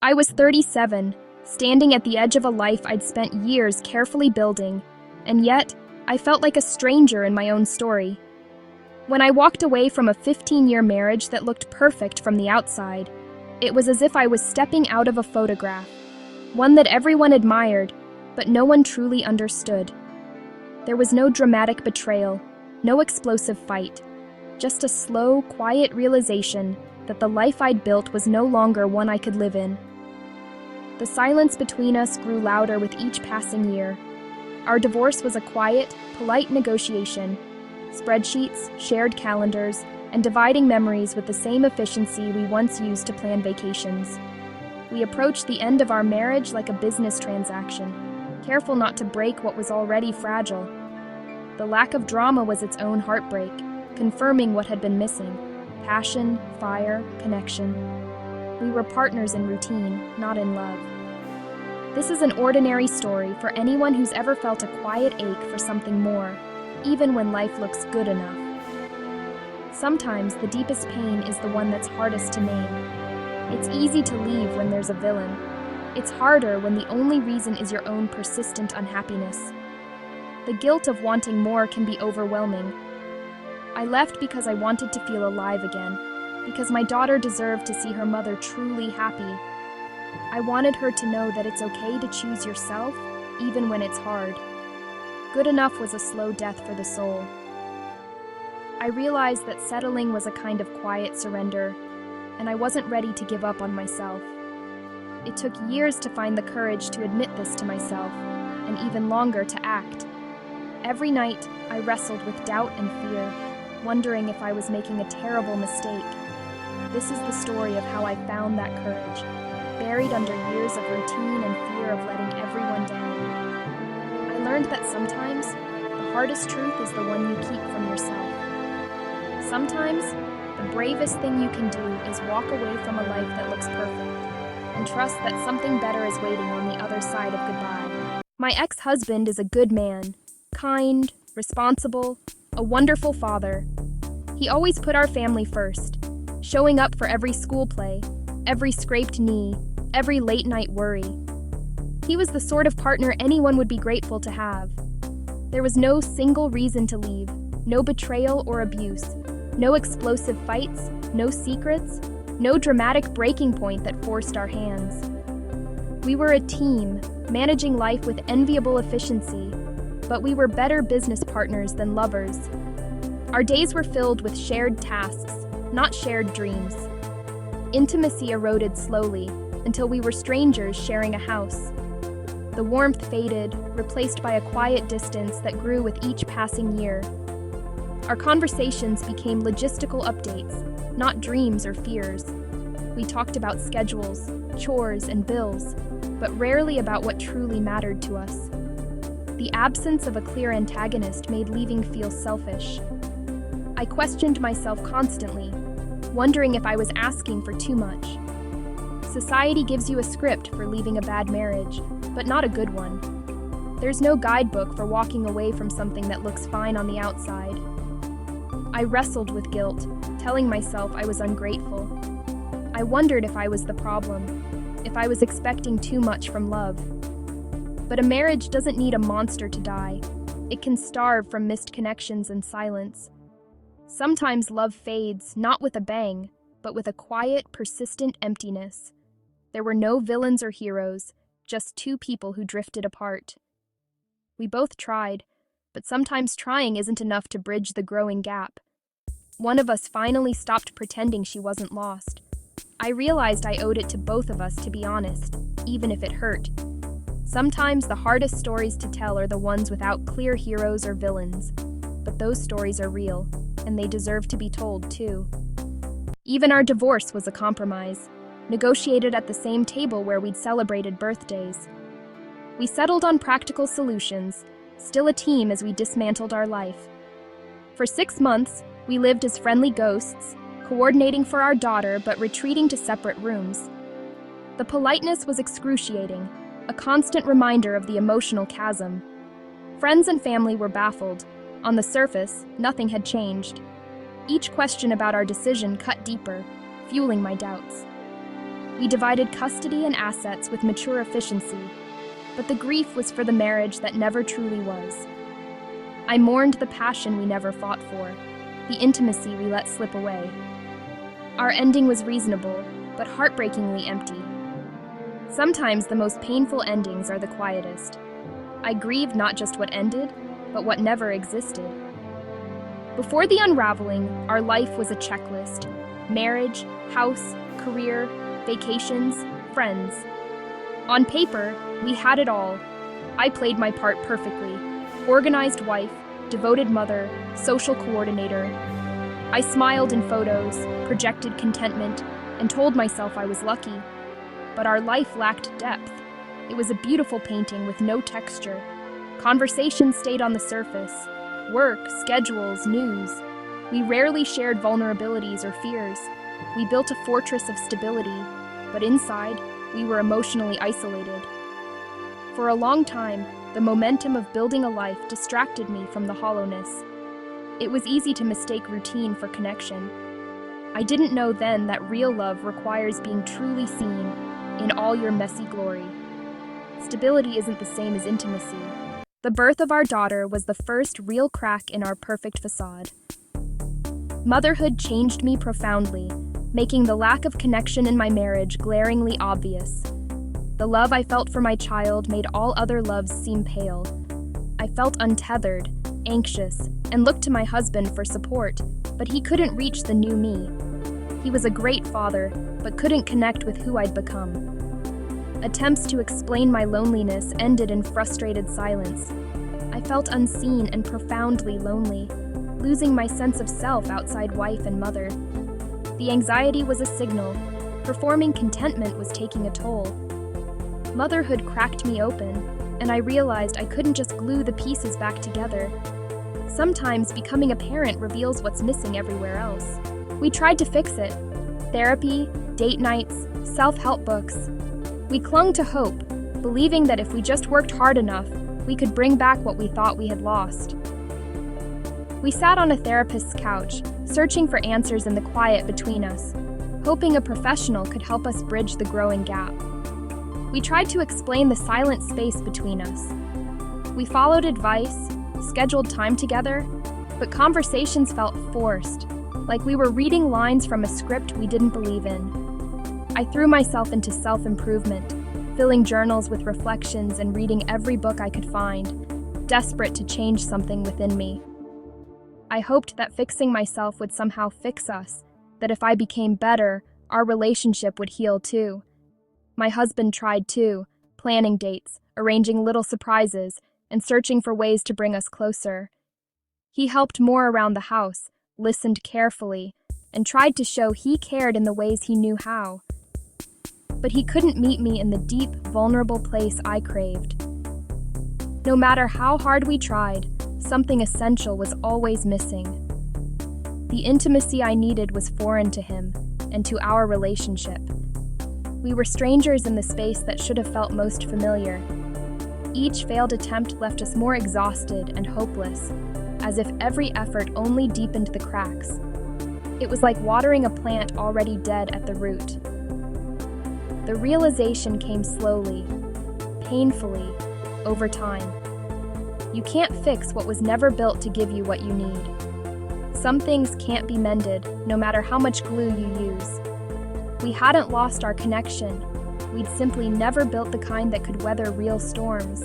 I was 37, standing at the edge of a life I'd spent years carefully building, and yet I felt like a stranger in my own story. When I walked away from a 15-year marriage that looked perfect from the outside, it was as if I was stepping out of a photograph, one that everyone admired, but no one truly understood. There was no dramatic betrayal, no explosive fight, just a slow, quiet realization that the life I'd built was no longer one I could live in. The silence between us grew louder with each passing year. Our divorce was a quiet, polite negotiation, spreadsheets, shared calendars, and dividing memories with the same efficiency we once used to plan vacations. We approached the end of our marriage like a business transaction, careful not to break what was already fragile. The lack of drama was its own heartbreak, confirming what had been missing: passion, fire, connection. We were partners in routine, not in love. This is an ordinary story for anyone who's ever felt a quiet ache for something more, even when life looks good enough. Sometimes the deepest pain is the one that's hardest to name. It's easy to leave when there's a villain. It's harder when the only reason is your own persistent unhappiness. The guilt of wanting more can be overwhelming. I left because I wanted to feel alive again, because my daughter deserved to see her mother truly happy. I wanted her to know that it's okay to choose yourself, even when it's hard. Good enough was a slow death for the soul. I realized that settling was a kind of quiet surrender, and I wasn't ready to give up on myself. It took years to find the courage to admit this to myself, and even longer to act. Every night, I wrestled with doubt and fear, wondering if I was making a terrible mistake. This is the story of how I found that courage, buried under years of routine and fear of letting everyone down. I learned that sometimes, the hardest truth is the one you keep from yourself. Sometimes, the bravest thing you can do is walk away from a life that looks perfect, and trust that something better is waiting on the other side of goodbye. My ex-husband is a good man, kind, responsible, a wonderful father. He always put our family first, showing up for every school play, every scraped knee, every late-night worry. He was the sort of partner anyone would be grateful to have. There was no single reason to leave, no betrayal or abuse, no explosive fights, no secrets, no dramatic breaking point that forced our hands. We were a team, managing life with enviable efficiency, but we were better business partners than lovers. Our days were filled with shared tasks, not shared dreams. Intimacy eroded slowly until we were strangers sharing a house. The warmth faded, replaced by a quiet distance that grew with each passing year. Our conversations became logistical updates, not dreams or fears. We talked about schedules, chores, and bills, but rarely about what truly mattered to us. The absence of a clear antagonist made leaving feel selfish. I questioned myself constantly, wondering if I was asking for too much. Society gives you a script for leaving a bad marriage, but not a good one. There's no guidebook for walking away from something that looks fine on the outside. I wrestled with guilt, telling myself I was ungrateful. I wondered if I was the problem, if I was expecting too much from love. But a marriage doesn't need a monster to die. It can starve from missed connections and silence. Sometimes love fades, not with a bang, but with a quiet, persistent emptiness. There were no villains or heroes, just two people who drifted apart. We both tried, but sometimes trying isn't enough to bridge the growing gap. One of us finally stopped pretending she wasn't lost. I realized I owed it to both of us to be honest, even if it hurt. Sometimes the hardest stories to tell are the ones without clear heroes or villains, but those stories are real, and they deserve to be told too. Even our divorce was a compromise, negotiated at the same table where we'd celebrated birthdays. We settled on practical solutions, still a team as we dismantled our life. For 6 months, we lived as friendly ghosts, coordinating for our daughter but retreating to separate rooms. The politeness was excruciating, a constant reminder of the emotional chasm. Friends and family were baffled. On the surface, nothing had changed. Each question about our decision cut deeper, fueling my doubts. We divided custody and assets with mature efficiency, but the grief was for the marriage that never truly was. I mourned the passion we never fought for, the intimacy we let slip away. Our ending was reasonable, but heartbreakingly empty. Sometimes the most painful endings are the quietest. I grieved not just what ended, but what never existed. Before the unraveling, our life was a checklist: marriage, house, career, vacations, friends. On paper, we had it all. I played my part perfectly: organized wife, devoted mother, social coordinator. I smiled in photos, projected contentment, and told myself I was lucky. But our life lacked depth. It was a beautiful painting with no texture. Conversations stayed on the surface. Work, schedules, news. We rarely shared vulnerabilities or fears. We built a fortress of stability, but inside, we were emotionally isolated. For a long time, the momentum of building a life distracted me from the hollowness. It was easy to mistake routine for connection. I didn't know then that real love requires being truly seen in all your messy glory. Stability isn't the same as intimacy. The birth of our daughter was the first real crack in our perfect facade. Motherhood changed me profoundly, making the lack of connection in my marriage glaringly obvious. The love I felt for my child made all other loves seem pale. I felt untethered, anxious, and looked to my husband for support, but he couldn't reach the new me. He was a great father, but couldn't connect with who I'd become. Attempts to explain my loneliness ended in frustrated silence. I felt unseen and profoundly lonely, losing my sense of self outside wife and mother. The anxiety was a signal. Performing contentment was taking a toll. Motherhood cracked me open, and I realized I couldn't just glue the pieces back together. Sometimes becoming a parent reveals what's missing everywhere else. We tried to fix it. Therapy, date nights, self-help books. We clung to hope, believing that if we just worked hard enough, we could bring back what we thought we had lost. We sat on a therapist's couch, searching for answers in the quiet between us, hoping a professional could help us bridge the growing gap. We tried to explain the silent space between us. We followed advice, scheduled time together, but conversations felt forced, like we were reading lines from a script we didn't believe in. I threw myself into self-improvement, filling journals with reflections and reading every book I could find, desperate to change something within me. I hoped that fixing myself would somehow fix us, that if I became better, our relationship would heal too. My husband tried too, planning dates, arranging little surprises, and searching for ways to bring us closer. He helped more around the house, listened carefully, and tried to show he cared in the ways he knew how. But he couldn't meet me in the deep, vulnerable place I craved. No matter how hard we tried, something essential was always missing. The intimacy I needed was foreign to him and to our relationship. We were strangers in the space that should have felt most familiar. Each failed attempt left us more exhausted and hopeless, as if every effort only deepened the cracks. It was like watering a plant already dead at the root. The realization came slowly, painfully, over time. You can't fix what was never built to give you what you need. Some things can't be mended, no matter how much glue you use. We hadn't lost our connection. We'd simply never built the kind that could weather real storms.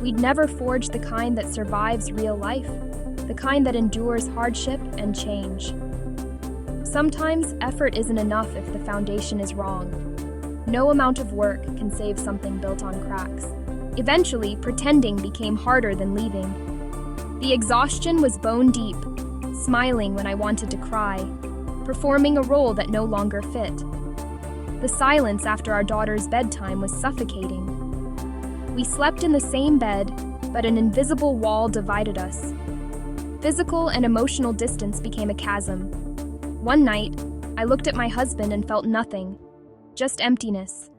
We'd never forged the kind that survives real life, the kind that endures hardship and change. Sometimes effort isn't enough if the foundation is wrong. No amount of work can save something built on cracks. Eventually, pretending became harder than leaving. The exhaustion was bone deep, smiling when I wanted to cry, performing a role that no longer fit. The silence after our daughter's bedtime was suffocating. We slept in the same bed, but an invisible wall divided us. Physical and emotional distance became a chasm. One night, I looked at my husband and felt nothing, just emptiness.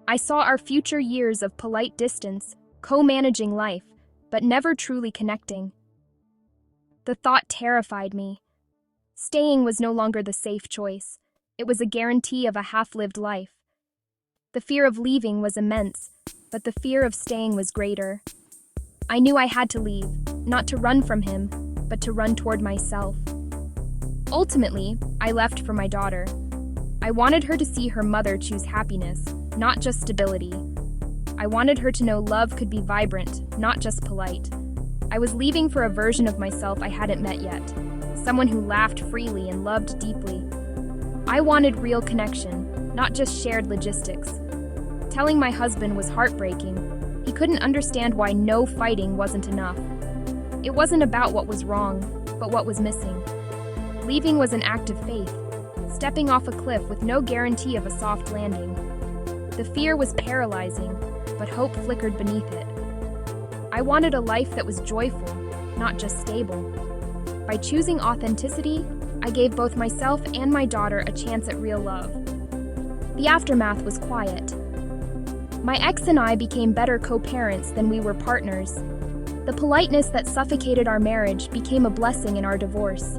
I saw our future years of polite distance, co-managing life, but never truly connecting. The thought terrified me. Staying was no longer the safe choice. It was a guarantee of a half-lived life. The fear of leaving was immense, but the fear of staying was greater. I knew I had to leave, not to run from him, but to run toward myself. Ultimately, I left for my daughter. I wanted her to see her mother choose happiness, not just stability. I wanted her to know love could be vibrant, not just polite. I was leaving for a version of myself I hadn't met yet, someone who laughed freely and loved deeply. I wanted real connection, not just shared logistics. Telling my husband was heartbreaking. He couldn't understand why no fighting wasn't enough. It wasn't about what was wrong, but what was missing. Leaving was an act of faith, stepping off a cliff with no guarantee of a soft landing. The fear was paralyzing, but hope flickered beneath it. I wanted a life that was joyful, not just stable. By choosing authenticity, I gave both myself and my daughter a chance at real love. The aftermath was quiet. My ex and I became better co-parents than we were partners. The politeness that suffocated our marriage became a blessing in our divorce.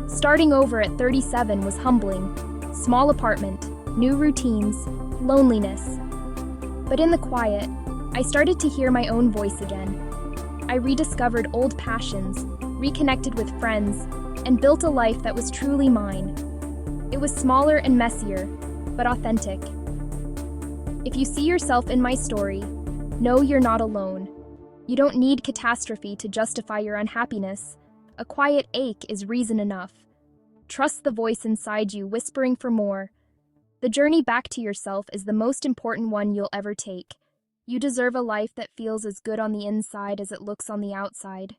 Starting over at 37 was humbling. Small apartment, new routines, loneliness. But in the quiet, I started to hear my own voice again. I rediscovered old passions, reconnected with friends, and built a life that was truly mine. It was smaller and messier, but authentic. If you see yourself in my story, know you're not alone. You don't need catastrophe to justify your unhappiness. A quiet ache is reason enough. Trust the voice inside you whispering for more. The journey back to yourself is the most important one you'll ever take. You deserve a life that feels as good on the inside as it looks on the outside.